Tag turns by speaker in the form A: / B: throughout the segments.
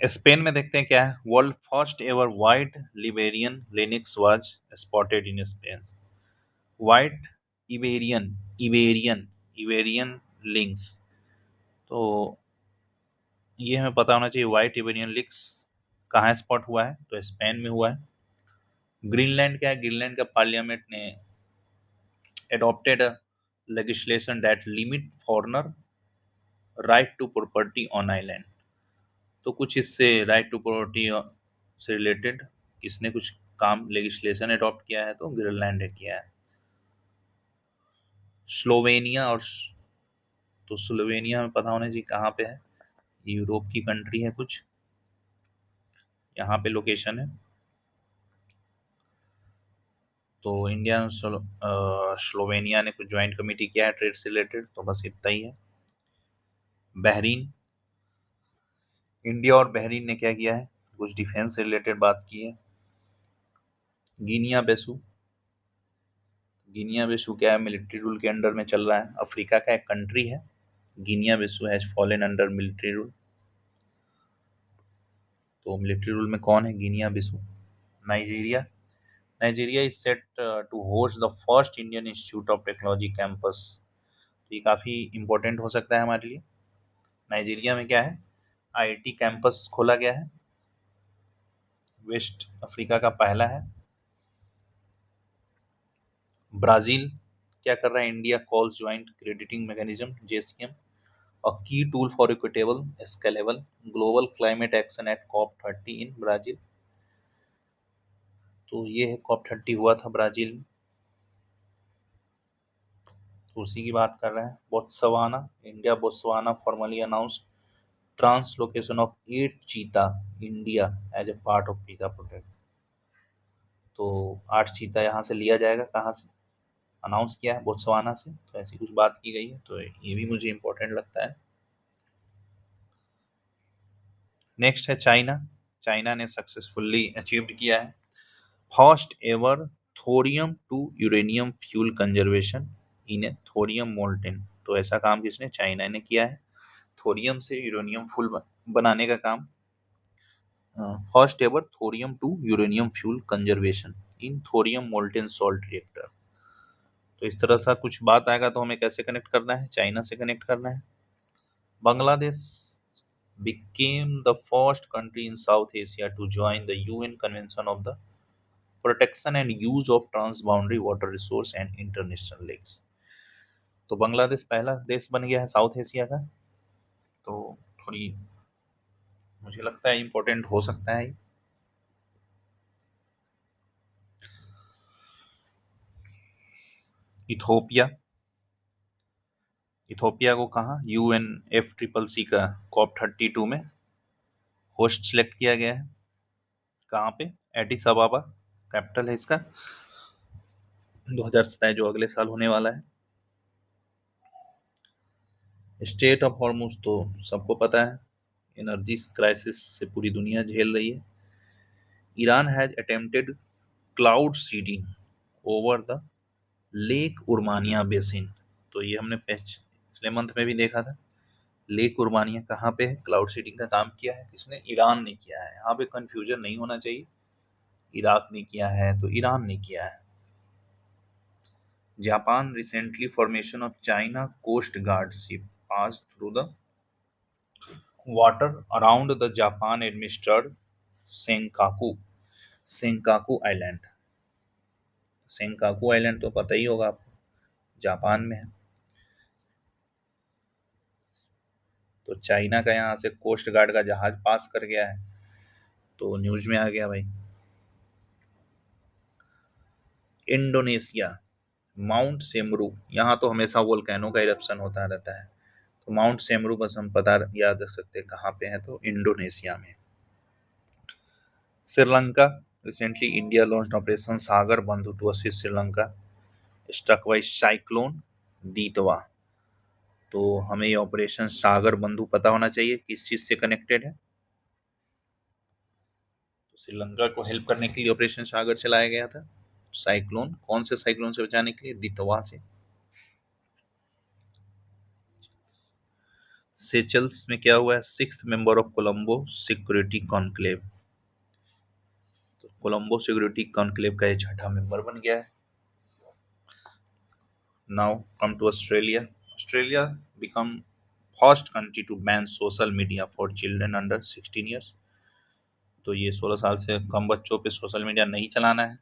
A: Spain में देखते हैं क्या है। World first ever white Iberian lynx was spotted in Spain. White Iberian Iberian Iberian lynx. तो ये हमें पता होना चाहिए वाइट इबेरियन लिंक्स कहाँ स्पॉट हुआ है, तो स्पेन में हुआ है। ग्रीनलैंड क्या है, ग्रीनलैंड का पार्लियामेंट ने adopted a legislation that limit foreigner right to property on island। तो कुछ इससे राइट टू प्रॉपर्टी से रिलेटेड किसने कुछ काम लेजिस्लेशन अडॉप्ट किया है, तो ग्रीनलैंड ने किया है। स्लोवेनिया और तो स्लोवेनिया में पता होना चाहिए कहाँ पे है, यूरोप की कंट्री है कुछ, यहाँ पे लोकेशन है। तो इंडिया स्लोवेनिया ने कुछ ज्वाइंट कमेटी किया है ट्रेड से रिलेटेड, तो बस इतना ही है। बहरीन, इंडिया और बहरीन ने क्या किया है, कुछ डिफेंस से रिलेटेड बात की है। गिनिया बेसू, गिनिया बेसू क्या है, मिलिट्री रूल के अंडर में चल रहा है, अफ्रीका का एक कंट्री है। Guinea Bissau has fallen under military rule. तो मिलिट्री रूल में कौन है, Guinea Bissau. Nigeria, Nigeria is set to host the first Indian Institute of Technology campus. तो ये काफ़ी इंपॉर्टेंट हो सकता है हमारे लिए। नाइजीरिया में क्या है, आईआईटी कैंपस खोला गया है, वेस्ट अफ्रीका का पहला है। ब्राज़ील क्या कर रहा है, India calls joint crediting mechanism JCM a key tool for equitable, scalable global climate action at COP30 in Brazil. तो ये है COP30 हुआ था ब्राजील में, तो उसी की बात कर रहे हैं। Botswana, India Botswana formally announced translocation of 8 cheetah India as a part of cheetah project. तो 8 चीता यहाँ से लिया जाएगा, कहाँ से अनाउंस किया है, बोत्सवाना से। तो ऐसी कुछ बात की गई है, तो ये भी मुझे इंपॉर्टेंट लगता है। नेक्स्ट है चाइना, चाइना ने सक्सेसफुली अचीव्ड किया है first ever thorium to uranium fuel conservation in a thorium molten. तो ऐसा काम किसने, चाइना ने किया है, थोरियम से यूरेनियम फ्यूल बनाने का काम। First ever thorium to uranium fuel conservation in thorium molten salt reactor. तो इस तरह सा कुछ बात आएगा तो हमें कैसे कनेक्ट करना है, चाइना से कनेक्ट करना है। Bangladesh became the first country in South Asia to join the UN Convention of the Protection and Use of Transboundary Water Resource and International Lakes। तो बांग्लादेश पहला देश बन गया है साउथ एशिया का। तो थोड़ी मुझे लगता है इम्पोर्टेंट हो सकता है। इथोपिया, इथोपिया को कहाँ, UNFCCC का COP32 में होस्ट सिलेक्ट किया गया है। कहाँ पे, एडिस अबाबा कैपिटल है इसका, 2027 जो अगले साल होने वाला है। स्टेट ऑफ हॉर्मुज तो सबको पता है, एनर्जी क्राइसिस से पूरी दुनिया झेल रही है। Iran has attempted cloud seeding over the lake Urmia basin. तो ये हमने पिछले मंथ में भी देखा था। लेक उर्मानिया कहाँ पे है, क्लाउड सीडिंग का काम किया है किसने, ईरान ने किया है। यहाँ पे कंफ्यूजन नहीं होना चाहिए, इराक ने किया है तो ईरान ने किया है। Japan recently formation of China coast guard ship pass through the water around the Japan administered Senkaku Senkaku island. Senkaku island तो पता ही होगा आपको, जापान में है। तो चाइना का यहाँ से कोस्ट गार्ड का जहाज पास कर गया है, तो न्यूज में आ गया भाई। इंडोनेशिया, माउंट सेमरू, यहाँ तो हमेशा वोल्केनो का इरप्शन होता रहता है, तो माउंट सेमरू बस हम पता याद रख सकते हैं कहाँ पे है, तो इंडोनेशिया में। Sri Lanka, recently India launched operation सागर बंधु to assist Sri Lanka struck by cyclone दीतवा। तो हमें ये ऑपरेशन सागर बंधु पता होना चाहिए किस चीज से कनेक्टेड है। तो श्रीलंका को हेल्प करने के लिए ऑपरेशन सागर चलाया गया था। साइक्लोन, कौन से साइक्लोन से बचाने के लिए, दितवा से। सेचल्स में क्या हुआ है? 6th member of Colombo security conclave. तो कोलंबो सिक्योरिटी कॉन्क्लेव का ये छठा मेंबर बन गया है। Now come to Australia. Australia become first country to ban social media for children under 16 years. तो ये 16 साल से कम बच्चों पे सोशल मीडिया नहीं चलाना है।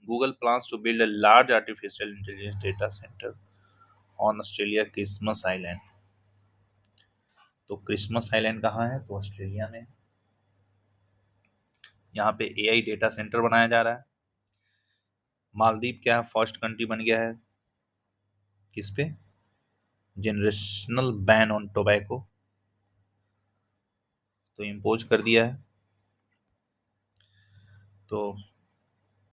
A: Google plans to build a large artificial intelligence data centre on Australia Christmas island. तो क्रिसमस आइलैंड कहाँ है? तो ऑस्ट्रेलिया में। यहाँ पे एआई डेटा सेंटर बनाया जा रहा है। मालदीव क्या है? फर्स्ट कंट्री बन गया है किस पे? Generational ban on tobacco. तो इम्पोज कर दिया है। तो